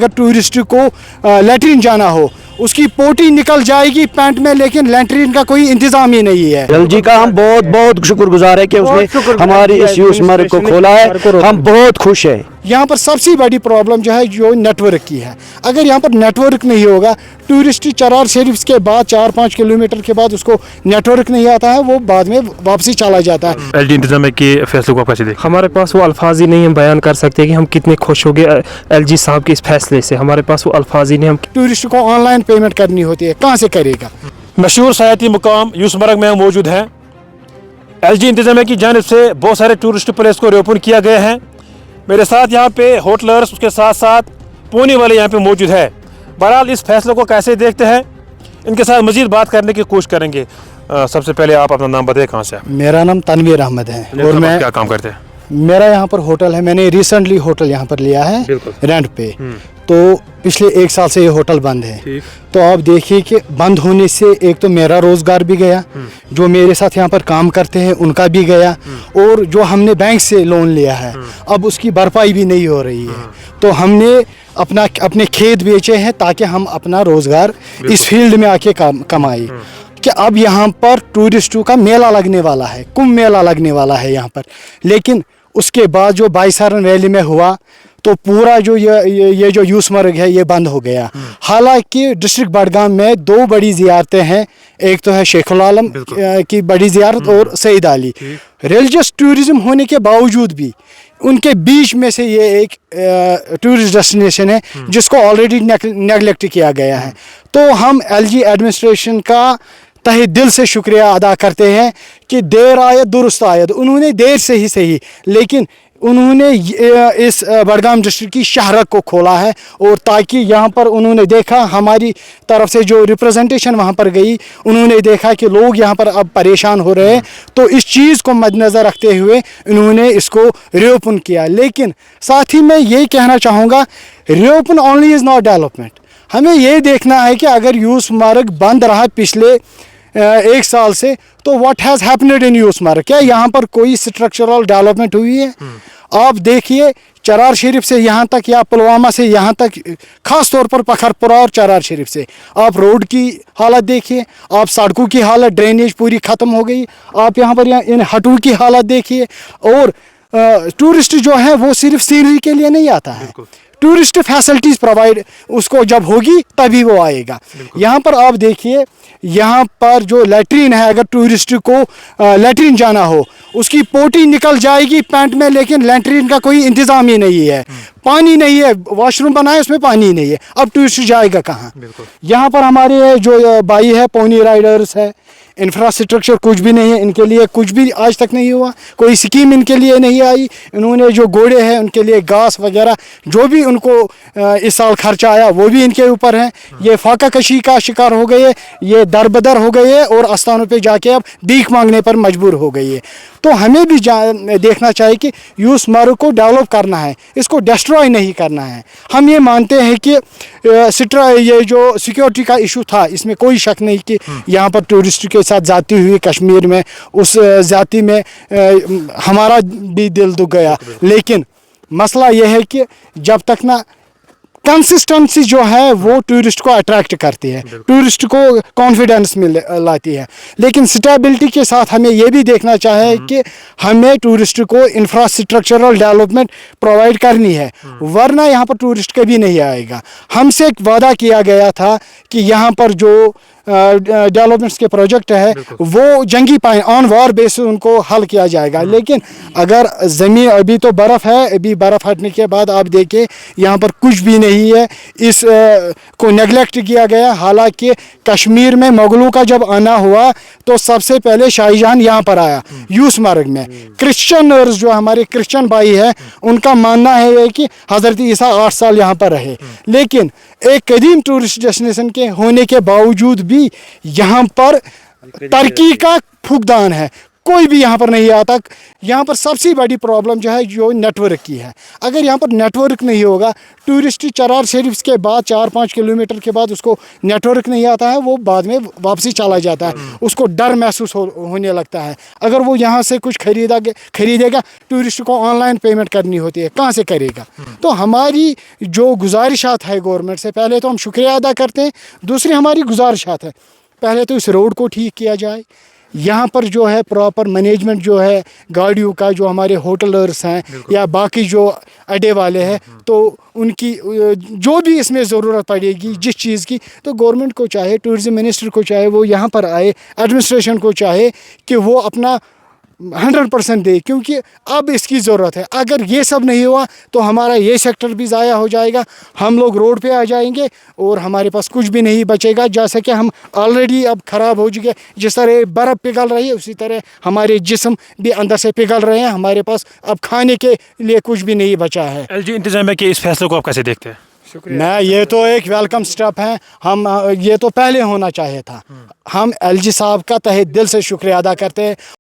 अगर टूरिस्ट को लैट्रिन जाना हो, उसकी पोटी निकल जाएगी पैंट में, लेकिन लैट्रिन का कोई इंतजाम ही नहीं है। एलजी का हम बहुत बहुत शुक्रगुजार है कि उसने हमारी इस यूसमर्ग को खोला है, हम बहुत खुश हैं। यहाँ पर सबसे बड़ी प्रॉब्लम जो है जो नेटवर्क की है। अगर यहाँ पर नेटवर्क नहीं होगा, टूरिस्ट चरार शरीफ के बाद 4-5 किलोमीटर के बाद उसको नेटवर्क नहीं आता है, वो बाद में वापसी चला जाता है। एलजी इंतजाम के फैसले को आप कैसे देखते हैं? हमारे पास वो अल्फाज ही नहीं हम बयान कर सकते कि हम कितने खुश हो गए एलजी साहब के इस फैसले से। हमारे पास वो अल्फाज ही नहीं। हम टूरिस्ट को ऑनलाइन पेमेंट करनी होती है, कहाँ से करेगा? मशहूर सयाती मुकाम यूसमर्ग में मौजूद हैं। एलजी इंतजामिया की जानिब से बहुत सारे टूरिस्ट प्लेस को रिओपन किया गया है। मेरे साथ यहाँ पे होटलर्स, उसके साथ साथ पुणे वाले यहाँ पे मौजूद है। बहरहाल इस फैसले को कैसे देखते हैं, इनके साथ मजीद बात करने की कोशिश करेंगे। सबसे पहले आप अपना नाम बताइए, कहाँ से आप? मेरा नाम तनवीर अहमद है और मैं क्या काम करते हैं? मेरा यहाँ पर होटल है। मैंने रिसेंटली होटल यहाँ पर लिया है रेंट पे, तो पिछले 1 साल से ये होटल बंद है। तो आप देखिए कि बंद होने से एक तो मेरा रोजगार भी गया, जो मेरे साथ यहाँ पर काम करते हैं उनका भी गया, और जो हमने बैंक से लोन लिया है अब उसकी भरपाई भी नहीं हो रही है। तो हमने अपने खेत बेचे हैं ताकि हम अपना रोजगार इस फील्ड में आके कमाए। कि अब यहाँ पर टूरिस्टों का मेला लगने वाला है, कुंभ मेला लगने वाला है यहाँ पर, लेकिन उसके बाद जो बाईसारन वैली में हुआ तो पूरा जो ये जो यूसमर्ग है ये बंद हो गया। हालांकि डिस्ट्रिक्ट बडगाम में 2 बड़ी ज़ियारतें हैं, एक तो है शेखुल आलम की बड़ी ज़ियारत और सईद अली। रिलीजियस टूरिज्म होने के बावजूद भी उनके बीच में से ये एक टूरिस्ट डेस्टिनेशन है जिसको ऑलरेडी नेगलेक्ट किया गया है। तो हम एलजी एडमिनिस्ट्रेशन का तहे दिल से शुक्रिया अदा करते हैं कि देर आयत दुरुस्त आयत। उन्होंने देर से ही सही, लेकिन उन्होंने इस बडगाम डिस्ट्रिक्ट की शहरक को खोला है, और ताकि यहाँ पर उन्होंने देखा, हमारी तरफ से जो रिप्रेजेंटेशन वहाँ पर गई, उन्होंने देखा कि लोग यहाँ पर अब परेशान हो रहे हैं, तो इस चीज़ को मद्देनज़र रखते हुए उन्होंने इसको रीओपन किया। लेकिन साथ ही मैं ये कहना चाहूँगा, reopen only is not development. हमें ये देखना है कि अगर यूसमर्ग बंद रहा पिछले 1 साल से, तो व्हाट हैज़ हैपनेड इन यूसमर्ग? क्या यहाँ पर कोई स्ट्रक्चरल डेवलपमेंट हुई है? आप देखिए चरार शरीफ से यहाँ तक या पुलवामा से यहाँ तक, ख़ास तौर पर पखरपुरा और चरार शरीफ से आप रोड की हालत देखिए, आप सड़कों की हालत, ड्रेनेज पूरी ख़त्म हो गई। आप यहाँ पर इन हटों की हालत देखिए। और टूरिस्ट जो है वो सिर्फ सीनरी के लिए नहीं आता है, टूरिस्ट फैसिलिटीज़ प्रोवाइड उसको जब होगी तभी वो आएगा। यहाँ पर आप देखिए, यहाँ पर जो लैट्रिन है, अगर टूरिस्ट को लैट्रिन जाना हो, उसकी पोटी निकल जाएगी पैंट में, लेकिन लैट्रिन का कोई इंतज़ाम ही नहीं है। पानी नहीं है, वॉशरूम बनाए उसमें पानी नहीं है, अब टूरिस्ट जाएगा कहाँ? यहाँ पर हमारे जो भाई है पोनी राइडर्स है, इंफ्रास्ट्रक्चर कुछ भी नहीं है इनके लिए, कुछ भी आज तक नहीं हुआ, कोई स्कीम इनके लिए नहीं आई। इन्होंने जो घोड़े हैं उनके लिए घास वगैरह जो भी उनको इस साल खर्चा आया वो भी इनके ऊपर है। ये फाका कशी का शिकार हो गए, ये दरबदर हो गए और आस्थानों पे जाके अब भीख मांगने पर मजबूर हो गई है। तो हमें भी देखना चाहिए कि यूसमर्ग को डेवलप करना है, इसको डिस्ट्रॉय नहीं करना है। हम ये मानते हैं कि ये जो सिक्योरिटी का इशू था, इसमें कोई शक नहीं कि यहाँ पर टूरिस्ट के साथ जाती हुई कश्मीर में, उस जाति में हमारा भी दिल दुख गया। लेकिन मसला यह है कि जब तक ना कंसिस्टेंसी जो है वो टूरिस्ट को अट्रैक्ट करती है, टूरिस्ट को कॉन्फिडेंस मिल लाती है, लेकिन स्टेबिलिटी के साथ हमें ये भी देखना चाहिए कि हमें टूरिस्ट को इंफ्रास्ट्रक्चरल डेवलपमेंट प्रोवाइड करनी है, वरना यहाँ पर टूरिस्ट कभी नहीं आएगा। हमसे एक वादा किया गया था कि यहाँ पर जो डेवलपमेंट्स के प्रोजेक्ट है वो जंगी पानी ऑन वार बेस उनको हल किया जाएगा। लेकिन अगर ज़मीन अभी तो बर्फ़ है, अभी बर्फ़ हटने के बाद आप देखें यहाँ पर कुछ भी नहीं है, इस को नेगलेक्ट किया गया। हालांकि कश्मीर में मुगलों का जब आना हुआ तो सबसे पहले शाहीजहां यहाँ पर आया यूसमर्ग में। क्रिश्चियनर्स जो हमारे क्रिश्चियन भाई है उनका मानना है कि हज़रत ईसा 8 साल यहाँ पर रहे, लेकिन एक कदीम टूरिस्ट डेस्टिनेशन के होने के बावजूद भी यहाँ पर तरक्की का फुकदान है। कोई भी यहाँ पर नहीं आता। यहाँ पर सबसे बड़ी प्रॉब्लम जो है जो नेटवर्क की है। अगर यहाँ पर नेटवर्क नहीं होगा, टूरिस्ट चरार शरीफ के बाद 4-5 किलोमीटर के बाद उसको नेटवर्क नहीं आता है, वो बाद में वापसी चला जाता है, उसको डर महसूस होने लगता है। अगर वो यहाँ से कुछ खरीदेगा, टूरिस्ट को ऑनलाइन पेमेंट करनी होती है, कहाँ से करेगा? तो हमारी जो गुजारिशात है गवर्नमेंट से, पहले तो हम शुक्रिया अदा करते हैं, दूसरी हमारी गुजारिशात है, पहले तो इस रोड को ठीक किया जाए, यहाँ पर जो है प्रॉपर मैनेजमेंट जो है गाड़ियों का, जो हमारे होटलर्स हैं या बाकी जो अड्डे वाले हैं, तो उनकी जो भी इसमें ज़रूरत पड़ेगी जिस चीज़ की, तो गवर्नमेंट को चाहे, टूरिज़म मिनिस्टर को चाहे वो यहाँ पर आए, एडमिनिस्ट्रेशन को चाहे कि वो अपना 100% दे, क्योंकि अब इसकी ज़रूरत है। अगर ये सब नहीं हुआ तो हमारा ये सेक्टर भी ज़ाया हो जाएगा, हम लोग रोड पे आ जाएंगे और हमारे पास कुछ भी नहीं बचेगा। जैसे कि हम ऑलरेडी अब ख़राब हो चुके, जिस तरह बर्फ़ पिघल रही है उसी तरह हमारे जिस्म भी अंदर से पिघल रहे हैं, हमारे पास अब खाने के लिए कुछ भी नहीं बचा है। एलजी इंतजामिया के इस फैसले को आप कैसे देखते हैं? मैं ये तो एक वेलकम स्टेप है, हम ये तो पहले होना चाहिए था। हम एलजी साहब का तहे दिल से शुक्रिया अदा करते हैं।